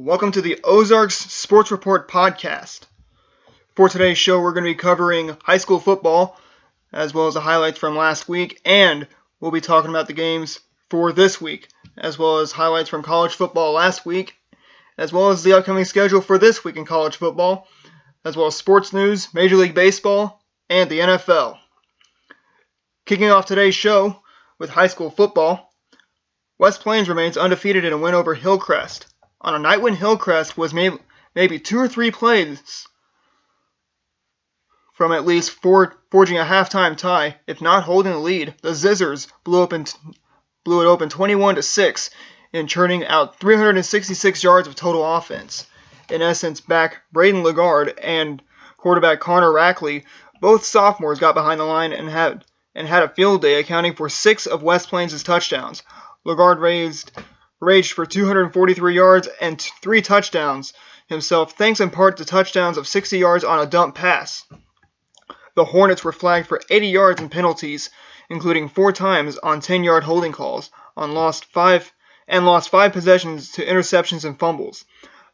Welcome to the Ozarks Sports Report podcast. For today's show, we're going to be covering high school football, as well as the highlights from last week, and we'll be talking about the games for this week, as well as highlights from college football last week, as well as the upcoming schedule for this week in college football, as well as sports news, Major League Baseball, and the NFL. Kicking off today's show with high school football, West Plains remains undefeated in a win over Hillcrest. On a night when Hillcrest was maybe 2 or 3 plays from at least forging a halftime tie, if not holding the lead, the Zizzers blew it open 21-6 in churning out 366 yards of total offense. In essence, back Braden Lagarde and quarterback Connor Rackley, both sophomores, got behind the line and had a field day, accounting for 6 of West Plains' touchdowns. Lagarde raged for 243 yards and 3 touchdowns himself, thanks in part to touchdowns of 60 yards on a dump pass. The Hornets were flagged for 80 yards in penalties, including 4 times on 10-yard holding calls, lost 5 possessions to interceptions and fumbles.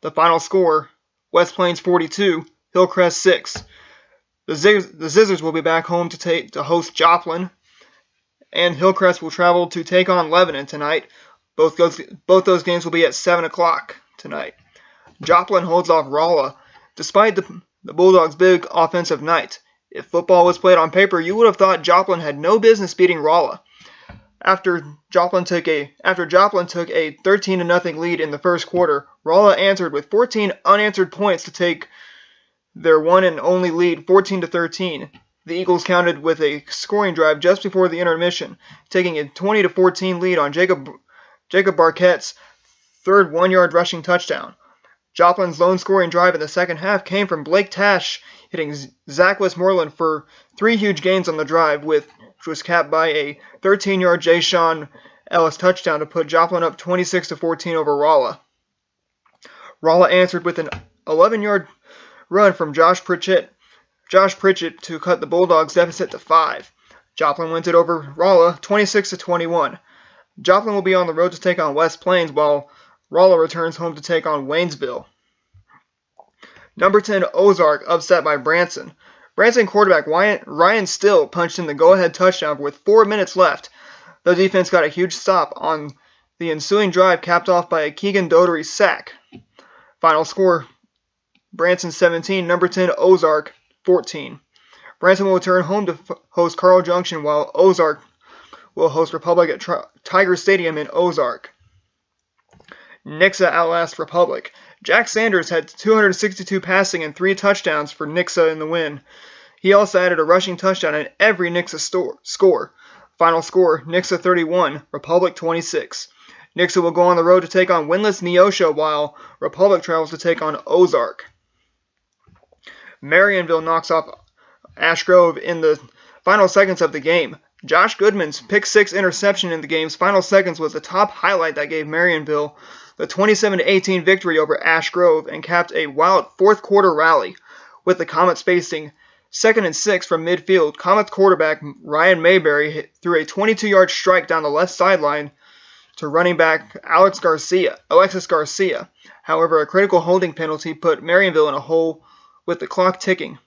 The final score, West Plains 42, Hillcrest 6. The Zizzers will be back home to host Joplin, and Hillcrest will travel to take on Lebanon tonight. Both those games will be at 7 o'clock tonight. Joplin holds off Rolla, despite the Bulldogs' big offensive night. If football was played on paper, you would have thought Joplin had no business beating Rolla. After Joplin took a 13-0 lead in the first quarter, Rolla answered with 14 unanswered points to take their one and only lead 14-13. The Eagles countered with a scoring drive just before the intermission, taking a 20-14 lead on Jacob Barquette's third 1-yard rushing touchdown. Joplin's lone scoring drive in the second half came from Blake Tash hitting Zach Westmoreland for 3 huge gains on the drive, which was capped by a 13-yard Jay Sean Ellis touchdown to put Joplin up 26-14 over Rolla. Rolla answered with an 11-yard run from Josh Pritchett to cut the Bulldogs' deficit to 5. Joplin wins it over Rolla 26-21. Joplin will be on the road to take on West Plains, while Rolla returns home to take on Waynesville. Number 10, Ozark, upset by Branson. Branson quarterback Ryan Still punched in the go-ahead touchdown with 4 minutes left. The defense got a huge stop on the ensuing drive, capped off by a Keegan Dotery sack. Final score, Branson 17, number 10, Ozark 14. Branson will return home to host Carl Junction, while Ozark will host Republic at Tiger Stadium in Ozark. Nixa outlasts Republic. Jack Sanders had 262 passing and 3 touchdowns for Nixa in the win. He also added a rushing touchdown in every Nixa score. Final score, Nixa 31, Republic 26. Nixa will go on the road to take on winless Neosho, while Republic travels to take on Ozark. Marionville knocks off Ash Grove in the final seconds of the game. Josh Goodman's pick-6 interception in the game's final seconds was the top highlight that gave Marionville the 27-18 victory over Ash Grove and capped a wild fourth-quarter rally. With the Comets facing 2nd and 6 from midfield, Comets quarterback Ryan Mayberry threw a 22-yard strike down the left sideline to running back Alexis Garcia. However, a critical holding penalty put Marionville in a hole with the clock ticking.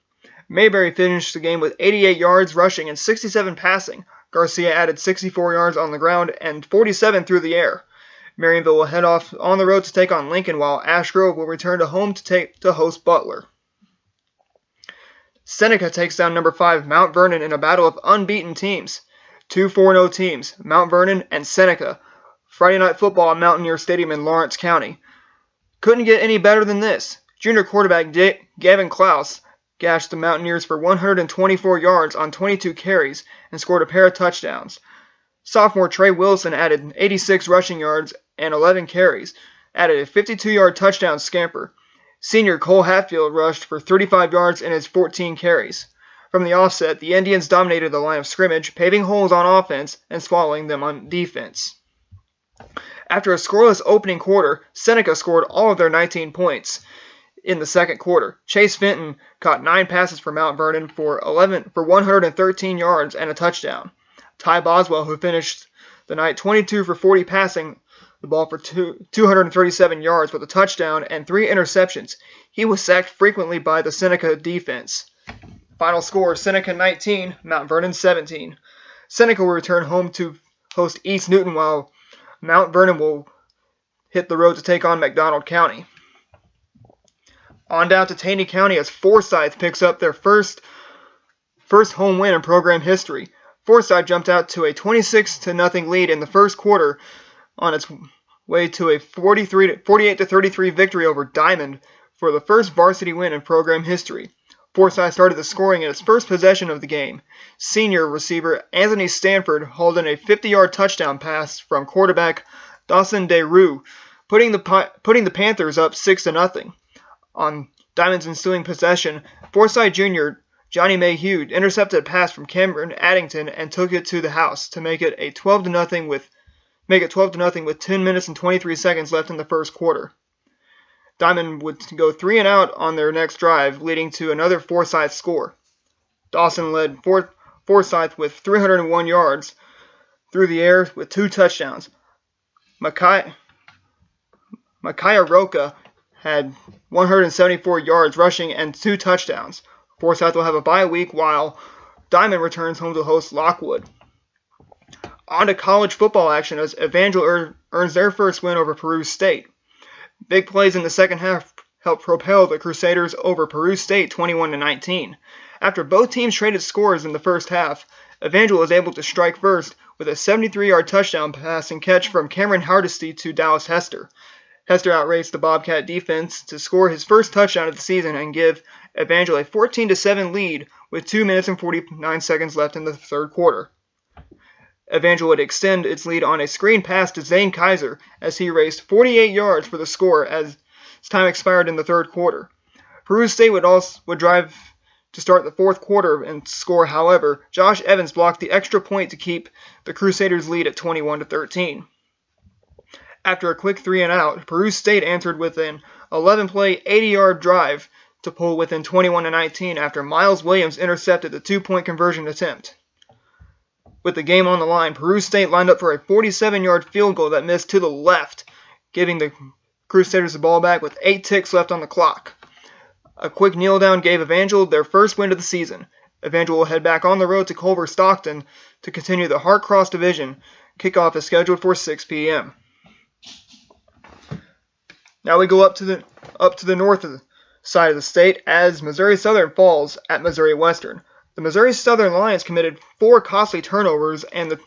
Mayberry finished the game with 88 yards rushing and 67 passing. Garcia added 64 yards on the ground and 47 through the air. Marionville will head off on the road to take on Lincoln, while Ash Grove will return to home to host Butler. Seneca takes down number 5 Mount Vernon in a battle of unbeaten teams. 2 4-0 teams, Mount Vernon and Seneca. Friday Night Football at Mountaineer Stadium in Lawrence County. Couldn't get any better than this. Junior quarterback Gavin Klaus gashed the Mountaineers for 124 yards on 22 carries and scored a pair of touchdowns. Sophomore Trey Wilson added 86 rushing yards and 11 carries, added a 52-yard touchdown scamper. Senior Cole Hatfield rushed for 35 yards in his 14 carries. From the offset, the Indians dominated the line of scrimmage, paving holes on offense and swallowing them on defense. After a scoreless opening quarter, Seneca scored all of their 19 points. In the second quarter, Chase Fenton caught 9 passes for Mount Vernon for 113 yards and a touchdown. Ty Boswell, who finished the night 22 for 40 passing, the ball for 237 yards with a touchdown and 3 interceptions. He was sacked frequently by the Seneca defense. Final score, Seneca 19, Mount Vernon 17. Seneca will return home to host East Newton, while Mount Vernon will hit the road to take on McDonald County. On down to Taney County as Forsyth picks up their first home win in program history. Forsyth jumped out to a 26-0 lead in the first quarter on its way to a 48-33 victory over Diamond for the first varsity win in program history. Forsyth started the scoring in its first possession of the game. Senior receiver Anthony Stanford hauled in a 50-yard touchdown pass from quarterback Dawson DeRue, putting the Panthers up 6-0. On Diamond's ensuing possession, Forsyth Jr. Johnny Mayhew intercepted a pass from Cameron Addington and took it to the house to make it 12-0 with 10 minutes and 23 seconds left in the first quarter. Diamond would go 3 and out on their next drive, leading to another Forsyth score. Dawson led Forsyth with 301 yards through the air with 2 touchdowns. Micaiah Roca had 174 yards rushing and 2 touchdowns. Forsyth will have a bye week while Diamond returns home to host Lockwood. On to college football action as Evangel earns their first win over Peru State. Big plays in the second half helped propel the Crusaders over Peru State 21-19. After both teams traded scores in the first half, Evangel was able to strike first with a 73-yard touchdown pass and catch from Cameron Hardesty to Dallas Hester. Hester outraced the Bobcat defense to score his first touchdown of the season and give Evangel a 14-7 lead with 2 minutes and 49 seconds left in the third quarter. Evangel would extend its lead on a screen pass to Zane Kaiser as he raced 48 yards for the score as time expired in the third quarter. Peru State would drive to start the fourth quarter and score. However, Josh Evans blocked the extra point to keep the Crusaders' lead at 21-13. After a quick 3 and out, Peru State answered with an 11-play, 80-yard drive to pull within 21-19 after Miles Williams intercepted the 2-point conversion attempt. With the game on the line, Peru State lined up for a 47-yard field goal that missed to the left, giving the Crusaders the ball back with 8 ticks left on the clock. A quick kneel-down gave Evangel their first win of the season. Evangel will head back on the road to Culver Stockton to continue the Hart Cross Division. Kickoff is scheduled for 6 p.m. Now we go up to the north side of the state as Missouri Southern falls at Missouri Western. The Missouri Southern Lions committed 4 costly turnovers, and the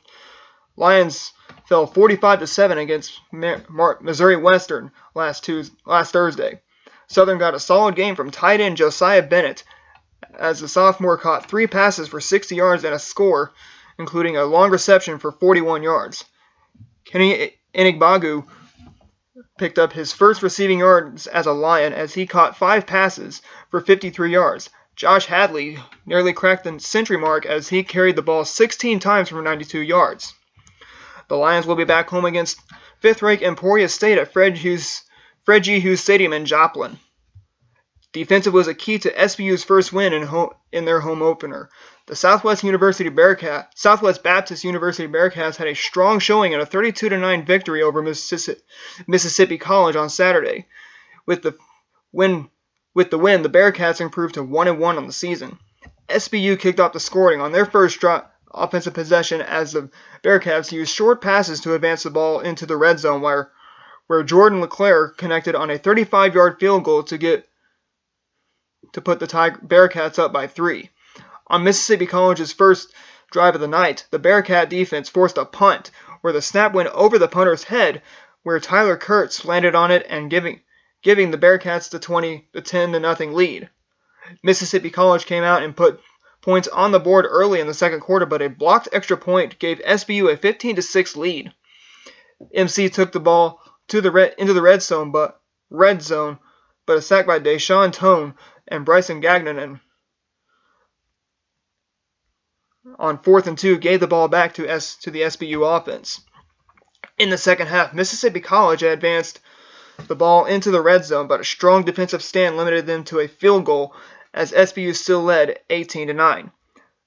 Lions fell 45-7 against Missouri Western last Thursday. Southern got a solid game from tight end Josiah Bennett, as the sophomore caught 3 passes for 60 yards and a score, including a long reception for 41 yards. Kenny Enigbagu picked up his first receiving yards as a Lion as he caught 5 passes for 53 yards. Josh Hadley nearly cracked the century mark as he carried the ball 16 times for 92 yards. The Lions will be back home against 5th-ranked Emporia State at Fred G. Hughes Stadium in Joplin. Defensive was a key to SBU's first win in their home opener. The Southwest Baptist University Bearcats had a strong showing in a 32-9 victory over Mississippi College on Saturday. With the win, the Bearcats improved to 1-1 on the season. SBU kicked off the scoring on their first offensive possession as the Bearcats used short passes to advance the ball into the red zone, where Jordan LeClaire connected on a 35-yard field goal to put the Bearcats up by 3. On Mississippi College's first drive of the night, the Bearcat defense forced a punt where the snap went over the punter's head, where Tyler Kurtz landed on it and giving the Bearcats the 10-0 lead. Mississippi College came out and put points on the board early in the second quarter, but a blocked extra point gave SBU a 15-6 lead. MC took the ball into the red zone, but a sack by Deshaun Tone and Bryson Gagnon on 4th and 2 gave the ball back to the SBU offense. In the second half, Mississippi College advanced the ball into the red zone, but a strong defensive stand limited them to a field goal as SBU still led 18-9.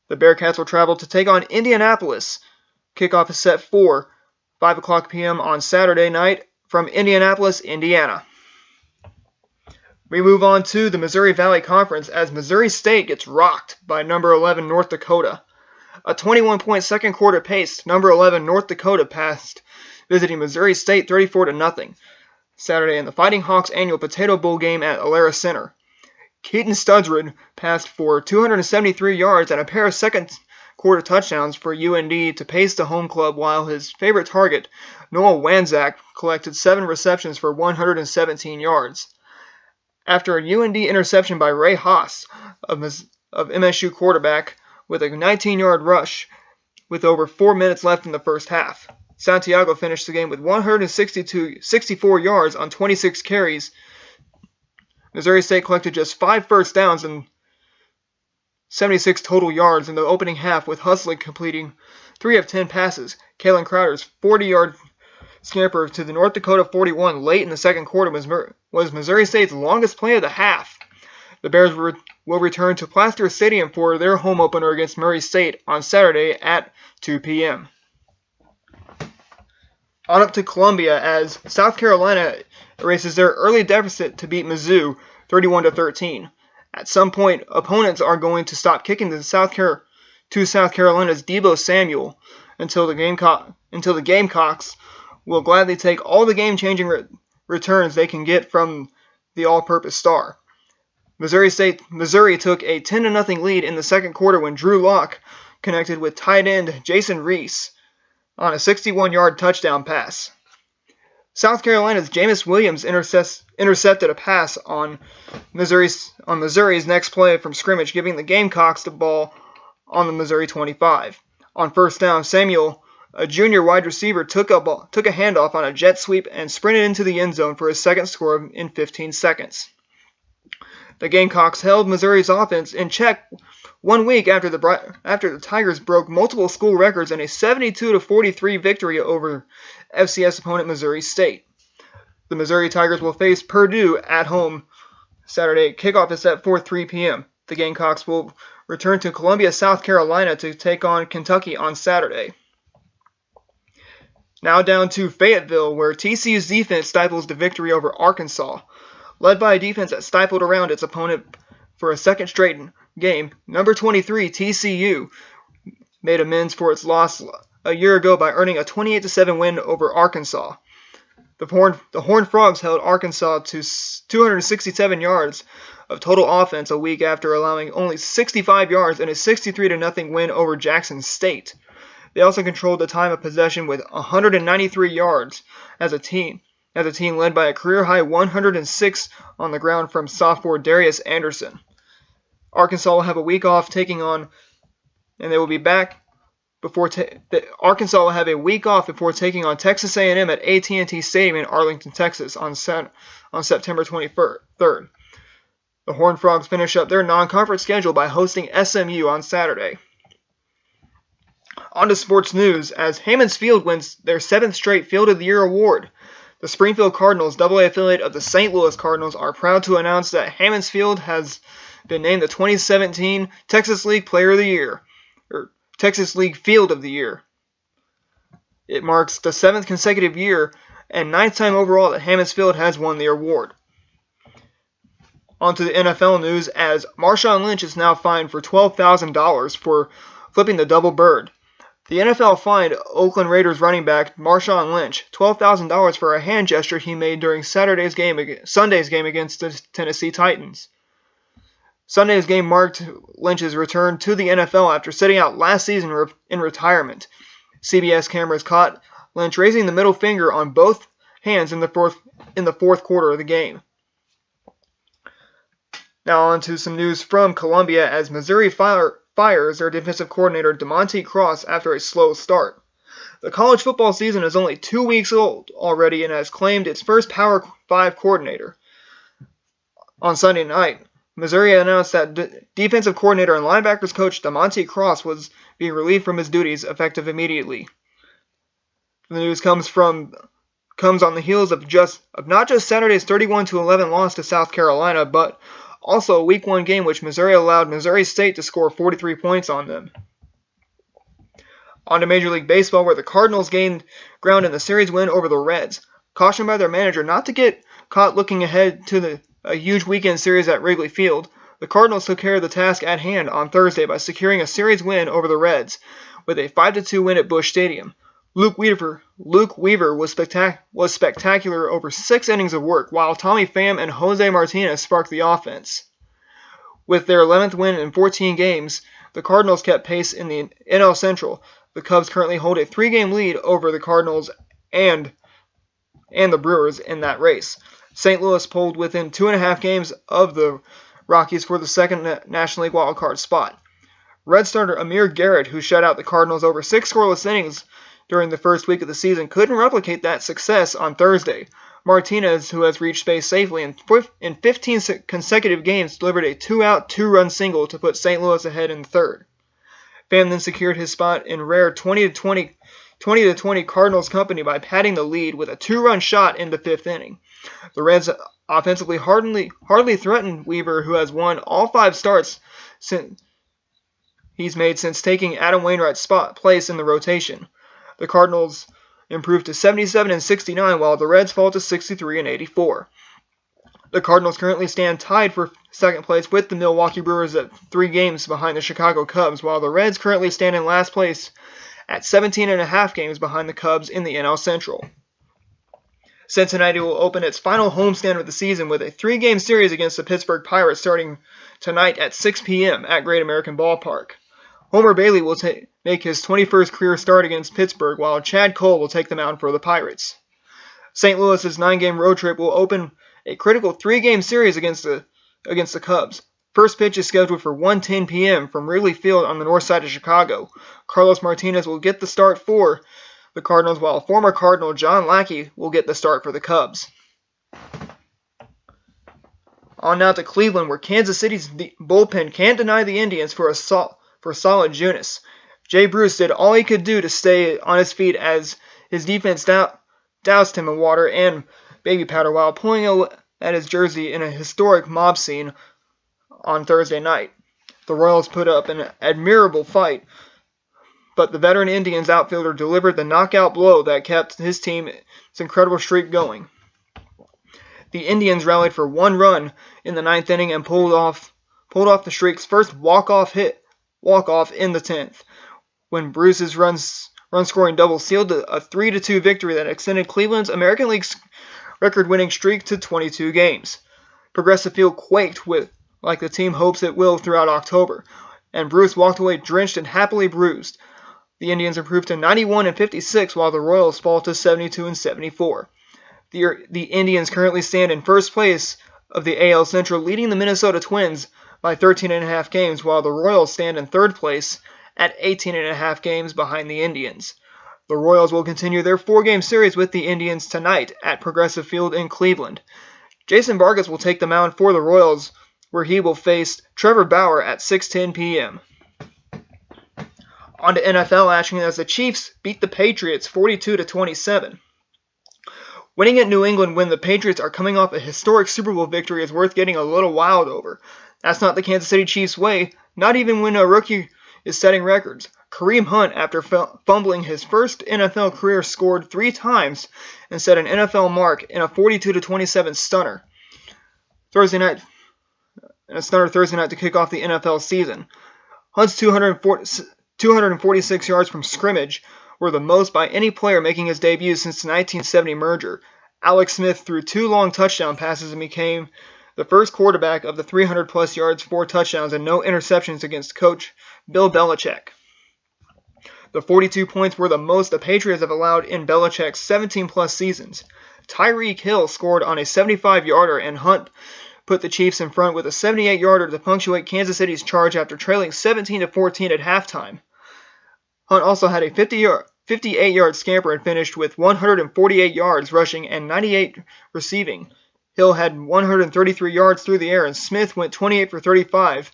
The Bearcats will travel to take on Indianapolis. Kickoff is set for 5 o'clock p.m. on Saturday night from Indianapolis, Indiana. We move on to the Missouri Valley Conference as Missouri State gets rocked by number 11 North Dakota. A 21-point second quarter pace, number 11 North Dakota passed, visiting Missouri State 34-0 Saturday in the Fighting Hawks annual Potato Bowl game at Alara Center. Keaton Studsrud passed for 273 yards and a pair of second quarter touchdowns for UND to pace the home club, while his favorite target, Noah Wanzak, collected 7 receptions for 117 yards. After a UND interception by Ray Haas of MSU quarterback with a 19-yard rush with over 4 minutes left in the first half, Santiago finished the game with 164 yards on 26 carries. Missouri State collected just 5 first downs and 76 total yards in the opening half, with Hustling completing 3 of 10 passes. Kalen Crowder's 40-yard scamper to the North Dakota 41 late in the second quarter was Missouri State's longest play of the half. The Bears will return to Plaster Stadium for their home opener against Murray State on Saturday at 2 p.m. On up to Columbia as South Carolina erases their early deficit to beat Mizzou 31-13. At some point, opponents are going to stop kicking to South Carolina's Deebo Samuel until the Gamecocks will gladly take all the game-changing returns they can get from the all-purpose star. Missouri took a 10-0 lead in the second quarter when Drew Lock connected with tight end Jason Reese on a 61-yard touchdown pass. South Carolina's Jameis Williams intercepted a pass on Missouri's next play from scrimmage, giving the Gamecocks the ball on the Missouri 25. On first down, Samuel, a junior wide receiver, took a handoff on a jet sweep and sprinted into the end zone for his second score in 15 seconds. The Gamecocks held Missouri's offense in check 1 week after the Tigers broke multiple school records in a 72-43 victory over FCS opponent Missouri State. The Missouri Tigers will face Purdue at home Saturday. Kickoff is at 4:03 p.m. The Gamecocks will return to Columbia, South Carolina to take on Kentucky on Saturday. Now down to Fayetteville, where TCU's defense stifles the victory over Arkansas. Led by a defense that stifled around its opponent for a second straight game, number 23 TCU made amends for its loss a year ago by earning a 28-7 win over Arkansas. The Horned Frogs held Arkansas to 267 yards of total offense a week after allowing only 65 yards in a 63-0 win over Jackson State. They also controlled the time of possession with 193 yards as a team led by a career-high 106 on the ground from sophomore Darius Anderson. Arkansas will have a week off Arkansas will have a week off before taking on Texas A&M at AT&T Stadium in Arlington, Texas on September 23rd. The Horned Frogs finish up their non-conference schedule by hosting SMU on Saturday. On to sports news as Hammons Field wins their 7th straight Field of the Year award. The Springfield Cardinals, AA affiliate of the St. Louis Cardinals, are proud to announce that Hammons Field has been named the 2017 Texas League Player of the Year, or Texas League Field of the Year. It marks the 7th consecutive year and 9th time overall that Hammons Field has won the award. On to the NFL news as Marshawn Lynch is now fined for $12,000 for flipping the double bird. The NFL fined Oakland Raiders running back Marshawn Lynch $12,000 for a hand gesture he made during Sunday's game against the Tennessee Titans. Sunday's game marked Lynch's return to the NFL after sitting out last season in retirement. CBS cameras caught Lynch raising the middle finger on both hands in the fourth quarter of the game. Now on to some news from Columbia as Missouri fires their defensive coordinator DeMonte Cross after a slow start. The college football season is only 2 weeks old already and has claimed its first Power 5 coordinator. On Sunday night, Missouri announced that defensive coordinator and linebackers coach DeMonte Cross was being relieved from his duties effective immediately. The news comes on the heels of not just Saturday's 31-11 loss to South Carolina, but also a Week 1 game which Missouri allowed Missouri State to score 43 points on them. On to Major League Baseball, where the Cardinals gained ground in the series win over the Reds. Cautioned by their manager not to get caught looking ahead to a huge weekend series at Wrigley Field, the Cardinals took care of the task at hand on Thursday by securing a series win over the Reds with a 5-2 win at Busch Stadium. Luke Weaver was spectacular over 6 innings of work, while Tommy Pham and Jose Martinez sparked the offense. With their 11th win in 14 games, the Cardinals kept pace in the NL Central. The Cubs currently hold a 3-game lead over the Cardinals and the Brewers in that race. St. Louis pulled within 2.5 games of the Rockies for the second National League wildcard spot. Red starter Amir Garrett, who shut out the Cardinals over 6 scoreless innings during the first week of the season, couldn't replicate that success on Thursday. Martinez, who has reached base safely in 15 consecutive games, delivered a 2-out, 2-run single to put St. Louis ahead in the third. Pham then secured his spot in rare 20-20 Cardinals company by padding the lead with a 2-run shot in the 5th inning. The Reds offensively hardly threatened Weaver, who has won all 5 starts he's made since taking Adam Wainwright's place in the rotation. The Cardinals improved to 77-69, while the Reds fall to 63-84. The Cardinals currently stand tied for second place with the Milwaukee Brewers at 3 games behind the Chicago Cubs, while the Reds currently stand in last place at 17.5 games behind the Cubs in the NL Central. Cincinnati will open its final homestand of the season with a 3-game series against the Pittsburgh Pirates starting tonight at 6 p.m. at Great American Ballpark. Homer Bailey will make his 21st career start against Pittsburgh, while Chad Cole will take the mound for the Pirates. St. Louis's 9-game road trip will open a critical 3-game series against the Cubs. First pitch is scheduled for 1:10 p.m. from Wrigley Field on the north side of Chicago. Carlos Martinez will get the start for the Cardinals, while former Cardinal John Lackey will get the start for the Cubs. On now to Cleveland, where Kansas City's bullpen can't deny the Indians for solid Junis. Jay Bruce did all he could do to stay on his feet as his defense doused him in water and baby powder while pulling at his jersey in a historic mob scene on Thursday night. The Royals put up an admirable fight, but the veteran Indians outfielder delivered the knockout blow that kept his team's incredible streak going. The Indians rallied for 1 run in the 9th inning and pulled off the streak's first walk-off in the 10th, when Bruce's run-scoring double sealed a 3-2 victory that extended Cleveland's American League's record-winning streak to 22 games. Progressive Field quaked like the team hopes it will throughout October, and Bruce walked away drenched and happily bruised. The Indians improved to 91-56, while the Royals fall to 72-74. The Indians currently stand in first place of the AL Central, leading the Minnesota Twins by 13.5 games, while the Royals stand in third place at 18.5 games behind the Indians. The Royals will continue their 4-game series with the Indians tonight at Progressive Field in Cleveland. Jason Vargas will take the mound for the Royals, where he will face Trevor Bauer at 6:10 p.m. On to NFL action as the Chiefs beat the Patriots 42-27. Winning at New England when the Patriots are coming off a historic Super Bowl victory is worth getting a little wild over. That's not the Kansas City Chiefs way, not even when a rookie is setting records. Kareem Hunt, after fumbling his first NFL career, scored 3 times and set an NFL mark in a 42-27 stunner Thursday night to kick off the NFL season. Hunt's 246 yards from scrimmage were the most by any player making his debut since the 1970 merger. Alex Smith threw 2 long touchdown passes and became the first quarterback of the 300-plus yards, 4 touchdowns, and no interceptions against coach Bill Belichick. The 42 points were the most the Patriots have allowed in Belichick's 17-plus seasons. Tyreek Hill scored on a 75-yarder, and Hunt put the Chiefs in front with a 78-yarder to punctuate Kansas City's charge after trailing 17-14 at halftime. Hunt also had a 58-yard scamper and finished with 148 yards rushing and 98 receiving. Hill had 133 yards through the air, and Smith went 28 for 35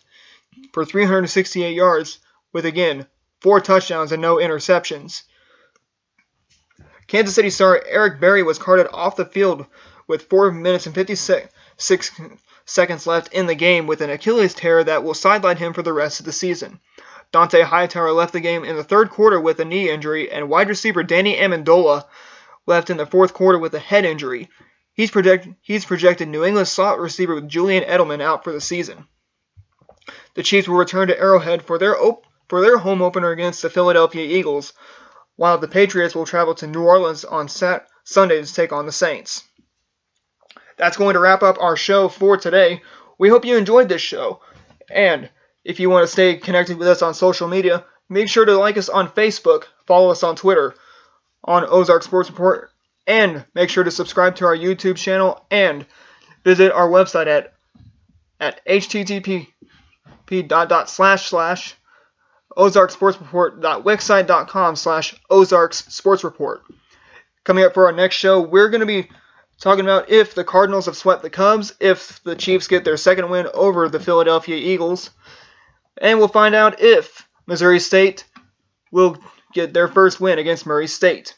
for 368 yards with, again, 4 touchdowns and no interceptions. Kansas City star Eric Berry was carted off the field with 4 minutes and 56 seconds left in the game with an Achilles tear that will sideline him for the rest of the season. Dante Hightower left the game in the third quarter with a knee injury, and wide receiver Danny Amendola left in the fourth quarter with a head injury. He's projected New England slot receiver with Julian Edelman out for the season. The Chiefs will return to Arrowhead for their home opener against the Philadelphia Eagles, while the Patriots will travel to New Orleans on Sunday to take on the Saints. That's going to wrap up our show for today. We hope you enjoyed this show, and if you want to stay connected with us on social media, make sure to like us on Facebook, follow us on Twitter, on Ozarks Sports Report, and make sure to subscribe to our YouTube channel and visit our website at http://ozarksportsreport.wixsite.com/ozarksportsreport. Coming up for our next show, we're going to be talking about if the Cardinals have swept the Cubs, if the Chiefs get their second win over the Philadelphia Eagles, and we'll find out if Missouri State will get their first win against Murray State.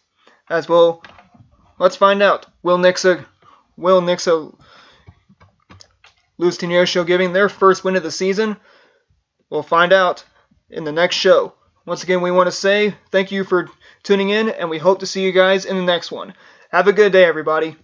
As well, let's find out. Will Nixa lose to Neosho giving their first win of the season? We'll find out in the next show. Once again, we want to say thank you for tuning in, and we hope to see you guys in the next one. Have a good day, everybody.